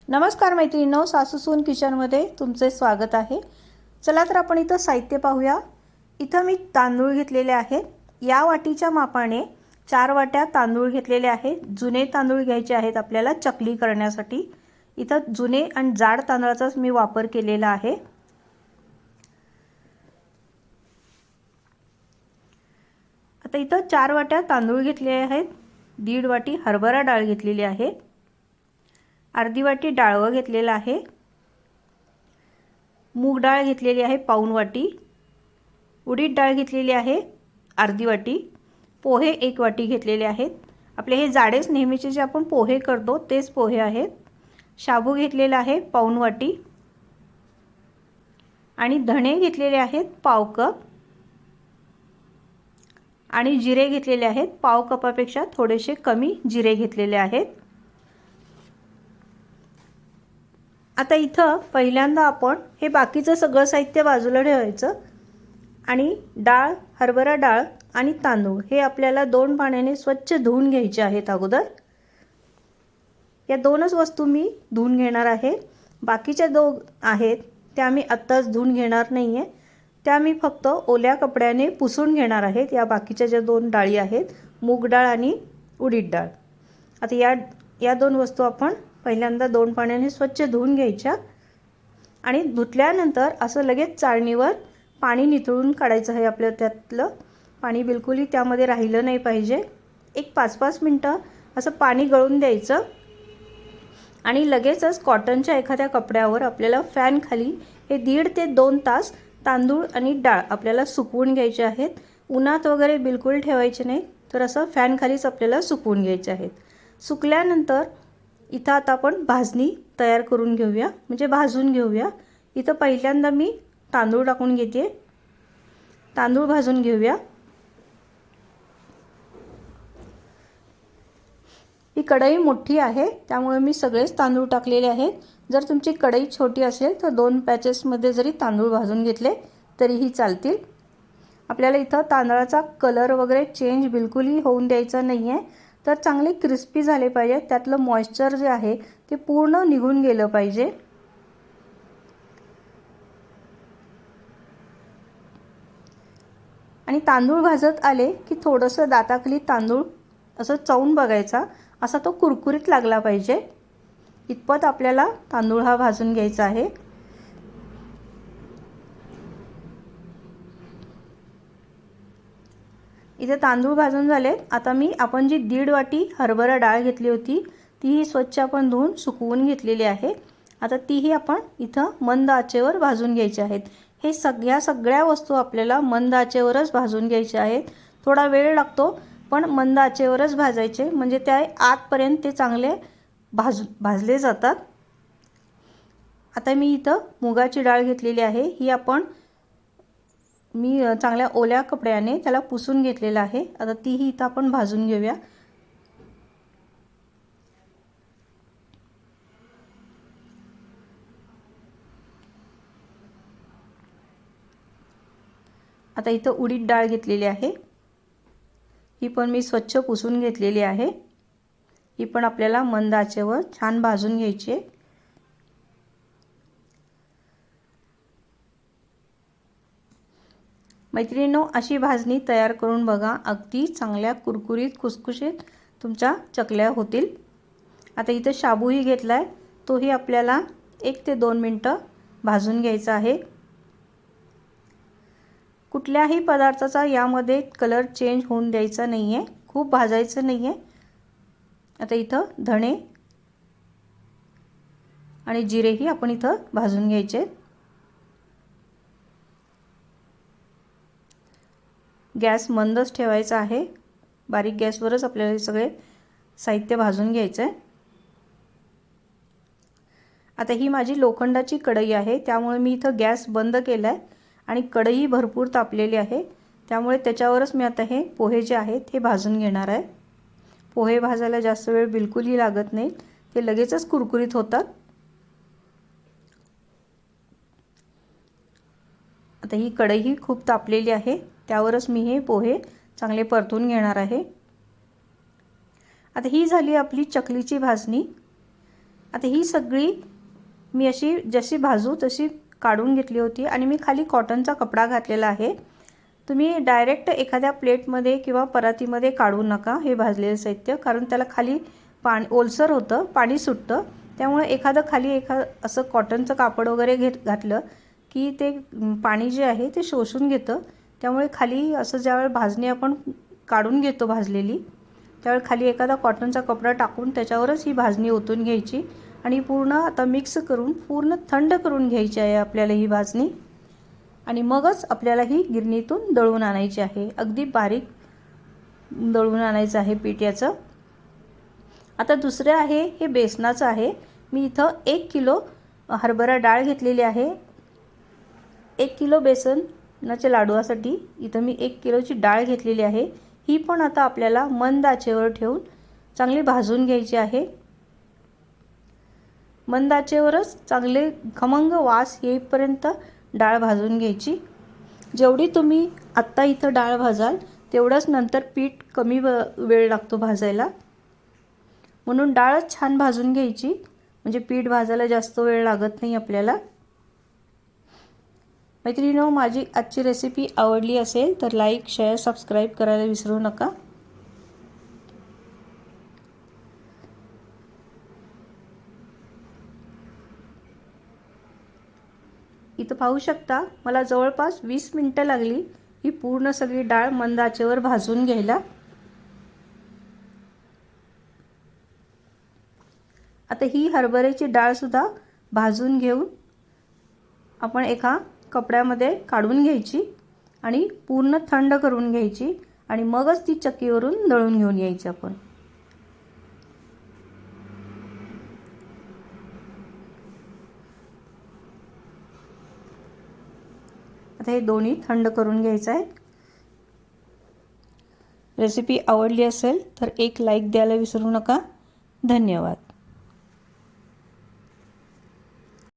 नमस्कार मैत्रिणींनो, सासूसून किचनमध्ये तुमचे स्वागत आहे। चला तर आपण इथं साहित्य पाहूया। इथं मी तांदूळ घेतलेले आहेत। या वाटीच्या मापाने 4 वाट्या तांदूळ घेतलेले आहेत। जुने तांदूळ घ्यायचे आहेत आपल्याला चकली करण्यासाठी। इथं जुने आणि जाड तांदळाचाच मी वापर केलेला आहे। आता इथं 4 वाट्या तांदूळ घेतले आहेत। 1.5 वाटी हरभरा डाळ घेतलेली आहे। अर्धी वाटी डाळवं घेतलेलं आहे। मूग डाळ घेतलेली आहे पाऊण वाटी। उडीद डाळ घेतलेली आहे अर्धी वाटी। पोहे 1 वाटी घेतलेले आहेत। आपले हे जाडेच नेहमीचे जे आपण पोहे करतो तेच पोहे आहेत। शाबू घेतलेला आहे पाऊण वाटी आणि धणे घेतलेले आहेत पाव कप आणि जिरे घेतलेले आहेत पाव कपापेक्षा थोडेसे कमी जिरे घेतलेले आहेत। आता इथं पहिल्यांदा आपण हे बाकीचं सगळं साहित्य बाजूला ठेवायचं आणि डाळ, हरभरा डाळ आणि तांदूळ हे आपल्याला 2 पाण्याने स्वच्छ धुवून घ्यायचे आहेत अगोदर। या दोनच वस्तू मी धुवून घेणार आहे। बाकीच्या 2 आहेत त्या मी आत्ताच धुवून घेणार नाहीये। त्या मी फक्त ओल्या कपड्याने पुसून घेणार आहे। या बाकीच्या ज्या 2 डाळी आहेत मूग डाळ आणि उडीद डाळ। आता या 2 वस्तू आपण पहिल्यांदा 2 पाण्याने स्वच्छ धुवून घ्यायच्या आणि धुतल्यानंतर असं लगेच चाळणीवर पाणी निथळून काढायचं आहे। आपल्या त्यातलं पाणी बिलकुलही त्यामध्ये राहिलं नाही पाहिजे। एक 5-5 मिनिटं असं पाणी गळून द्यायचं आणि लगेचच कॉटनच्या एखाद्या कपड्यावर आपल्याला फॅन खाली हे 1.5 ते 2 तास तांदूळ आणि डाळ आपल्याला सुकवून घ्यायचे आहेत। उन्हात वगैरे बिलकुल ठेवायचे नाही, तर असं फॅन खालीच आपल्याला सुकवून घ्यायचे आहेत। सुकल्यानंतर इथं आता आपण भाजणी तयार करून घेऊया, म्हणजे भाजून घेऊया। इथं पहिल्यांदा मी तांदूळ टाकून घेते। तांदूळ भाजून घेऊया। ही कढई मोठी आहे त्यामुळे मी सगळेच तांदूळ टाकलेले आहेत। जर तुमची कढई छोटी असेल तर 2 पॅचेसमध्ये जरी तांदूळ भाजून घेतले तरीही चालतील। आपल्याला इथं तांदळाचा कलर वगैरे चेंज बिलकुलही होऊन द्यायचा नाही आहे, तर चांगले क्रिस्पी झाले पाहिजे। त्यातलं मॉइश्चर जे आहे ते पूर्ण निघून गेलं पाहिजे। आणि तांदूळ भाजत आले की थोडंसं दाताखाली तांदूळ असं चावून बघायचा, असा तो कुरकुरीत लागला पाहिजे इतपत आपल्याला तांदूळ हा भाजून घ्यायचा आहे। इथे तांदूळ भाजून झाले। आता आपण जी 1.5 वाटी हरभरा डाळ घेतली होती तीही स्वच्छ आपण धुवून सुकवून घेतलेली आहे। आता तीही आपण इथं मंद आचेवर भाजून घ्यायची आहेत। हे सगळ्या वस्तू आपल्याला मंद आचेवरच भाजून घ्यायच्या आहेत। थोडा वेळ लागतो पण मंद आचेवरच भाजायचे, म्हणजे त्या आतपर्यंत ते चांगले भाजले जातात। आता मी इथं मुगाची डाळ घेतलेली आहे। ही मी चांगल्या ओल्या कपड्याने त्याला पुसून घेतलेला आहे। आता तीही इथं आपण भाजून घेऊया। आता इथं उडीद डाळ घेतलेली आहे। ही पण मी स्वच्छ पुसून घेतलेली आहे। ही पण आपल्याला मंद आचेवर छान भाजून घ्यायची आहे। मैत्रिणींनो, अशी भाजणी तयार करून बघा, अगदी चांगल्या कुरकुरीत खुसखुशीत तुमच्या चकल्या होतील। आता इथं शाबूही घेतलाय, तोही आपल्याला 1 ते 2 मिनिटं भाजून घ्यायचा आहे। कुठल्याही पदार्थाचा यामध्ये कलर चेंज होऊन द्यायचा नाही आहे, खूप भाजायचं नाही आहे। आता इथं धणे आणि जिरेही आपण इथं भाजून घ्यायचे। गॅस मंदच ठेवायचा आहे, बारीक गॅसवरच आपल्याला हे सगळे साहित्य भाजून घ्यायचं आहे। आता ही माझी लोखंडाची कढई आहे त्यामुळे मी इथं गॅस बंद केला आहे आणि कढई भरपूर तापलेली आहे, त्यामुळे त्याच्यावरच मी आता हे पोहे जे आहेत हे भाजून घेणार आहे। पोहे भाजायला जास्त वेळ बिलकुलही लागत नाही, ते लगेचच कुरकुरीत होतात। आता ही कढई खूप तापलेली आहे त्यावरच मी हे पोहे चांगले परतून घेणार आहे। आता ही झाली आपली चकलीची भाजणी। आता ही सगळी मी अशी जशी भाजू तशी काढून घेतली होती आणि मी खाली कॉटनचा कपडा घातलेला आहे. तुम्ही डायरेक्ट एखाद्या प्लेटमध्ये किंवा परातीमध्ये काढू नका हे भाजलेलं साहित्य, कारण त्याला खाली पाणी ओलसर होतं, पाणी सुटतं. त्यामुळे खाली असं कॉटनचं कापड वगैरे घातलं की ते पाणी जे आहे ते शोषून घेतं. त्यामुळे खाली असं ज्यावेळी भाजणी आपण काढून घेतो भाजलेली, त्यावेळी खाली एखादा कॉटनचा कपडा टाकून त्याच्यावरच ही भाजणी ओतून घ्यायची आणि पूर्ण आता मिक्स करून पूर्ण थंड करून घ्यायची आहे आपल्याला ही भाजणी. आणि मगच आपल्याला ही गिरणीतून दळून आणायची आहे. अगदी बारीक दळून आणायचं आहे पीठ याचं. आता दुसरं आहे हे बेसनाचं आहे. मी इथं 1 किलो हरभरा डाळ घेतलेली आहे. 1 किलो बेसनाच्या लाडूसाठी इथं मी 1 किलोची डाळ घेतलेली आहे. ही पण आता आपल्याला मंद आचेवर ठेवून चांगली भाजून घ्यायची आहे. मंद आचेवरच चांगले खमंग वास येईपर्यंत डाळ भाजून घ्यायची. जेवढी तुम्ही आत्ता इथं डाळ भाजाल तेवढंच नंतर पीठ कमी वेळ लागतो भाजायला. म्हणून डाळच छान भाजून घ्यायची, म्हणजे पीठ भाजायला जास्त वेळ लागत नाही आपल्याला. मैत्रिणींनो, माझी आजची रेसिपी आवडली असेल तर लाईक, शेअर, सबस्क्राईब करायला विसरू नका. इथं पाहू शकता मला जवळपास 20 मिनिटं लागली ही पूर्ण सगळी डाळ मंद आचेवर भाजून घ्यायला. आता ही हरभऱ्याची डाळ सुद्धा भाजून घेऊन आपण एका कपड्यामध्ये काढून घ्यायची आणि पूर्ण थंड करून घ्यायची आणि मगच ती चक्कीवरून दळून घेऊन यायची आपण. आता हे दोन्ही थंड करून घ्यायचं आहे. रेसिपी आवडली असेल तर एक लाईक द्यायला विसरू नका. धन्यवाद.